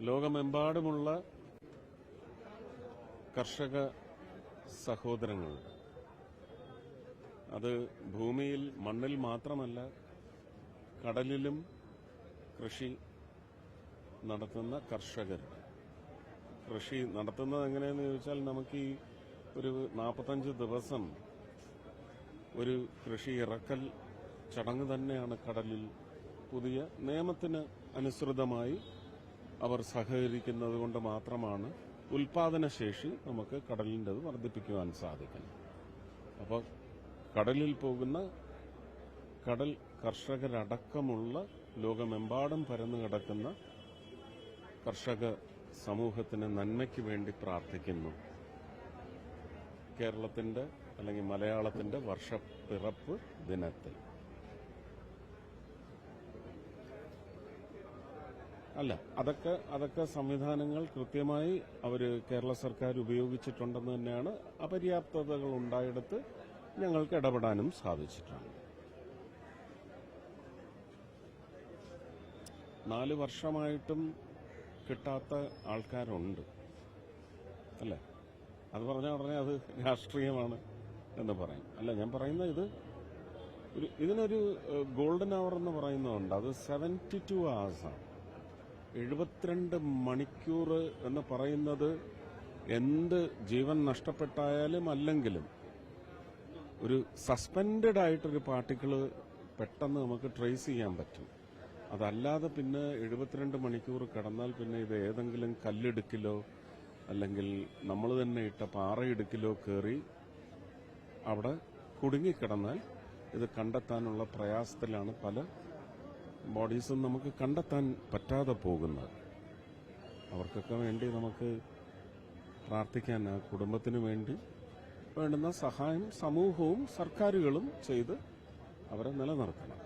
ലോകമെമ്പാടുമുള്ള കർഷക സഹോദരങ്ങളുണ്ട്. അത് ഭൂമിയിൽ മണ്ണിൽ മാത്രമല്ല, കടലിലും കൃഷി നടത്തുന്ന കർഷകരുണ്ട്. കൃഷി നടത്തുന്നത് എങ്ങനെയെന്ന് ചോദിച്ചാൽ, നമുക്ക് ഈ ഒരു 45 ദിവസം ഒരു കൃഷി ഇറക്കൽ ചടങ്ങ് തന്നെയാണ് കടലിൽ. പുതിയ നിയമത്തിന് അനുസൃതമായി അവർ സഹകരിക്കുന്നത് കൊണ്ട് മാത്രമാണ് ഉൽപാദനശേഷി നമുക്ക് കടലിൻ്റെത് വർദ്ധിപ്പിക്കുവാൻ സാധിക്കുന്നത്. അപ്പോൾ കടലിൽ പോകുന്ന കടൽ കർഷകരടക്കമുള്ള ലോകമെമ്പാടും പരന്നു കിടക്കുന്ന കർഷക സമൂഹത്തിന് നന്മയ്ക്ക് വേണ്ടി പ്രാർത്ഥിക്കുന്നു. കേരളത്തിന്റെ അല്ലെങ്കിൽ മലയാളത്തിന്റെ വർഷപ്പിറപ്പ് ദിനത്തിൽ അല്ല, അതൊക്കെ സംവിധാനങ്ങൾ കൃത്യമായി കേരള സർക്കാർ ഉപയോഗിച്ചിട്ടുണ്ടെന്ന് തന്നെയാണ്. അപര്യാപ്തതകൾ ഉണ്ടായിടത്ത് ഞങ്ങൾക്ക് ഇടപെടാനും സാധിച്ചിട്ടുണ്ട്. 4 വർഷമായിട്ടും കിട്ടാത്ത ആൾക്കാരുണ്ട് അല്ലേ? അത് പറഞ്ഞാൽ ഉടനെ അത് രാഷ്ട്രീയമാണ് എന്ന് പറയും. അല്ല, ഞാൻ പറയുന്നത് ഇതിനൊരു ഗോൾഡൻ അവർ എന്ന് പറയുന്നതുണ്ട്. അത് 72 hours 72 മണിക്കൂർ എന്ന് പറയുന്നത് എന്ത് ജീവൻ നഷ്ടപ്പെട്ടായാലും അല്ലെങ്കിലും ഒരു സസ്പെൻഡഡ് ആയിട്ടൊരു പാർട്ടിക്കിള് പെട്ടെന്ന് നമുക്ക് ട്രേസ് ചെയ്യാൻ പറ്റും. അതല്ലാതെ പിന്നെ 72 മണിക്കൂർ കടന്നാൽ പിന്നെ ഇത് ഏതെങ്കിലും കല്ലിടുക്കിലോ അല്ലെങ്കിൽ നമ്മൾ തന്നെ ഇട്ട പാറയിടുക്കിലോ കയറി അവിടെ കുടുങ്ങിക്കിടന്നാൽ ഇത് കണ്ടെത്താനുള്ള പ്രയാസത്തിലാണ് പല ബോഡീസും നമുക്ക് കണ്ടെത്താൻ പറ്റാതെ പോകുന്നത്. അവർക്കൊക്കെ വേണ്ടി നമുക്ക് പ്രാർത്ഥിക്കാൻ, ആ കുടുംബത്തിന് വേണ്ടി വേണ്ടുന്ന സഹായം സമൂഹവും സർക്കാരുകളും ചെയ്ത് അവരെ നിലനിർത്തണം.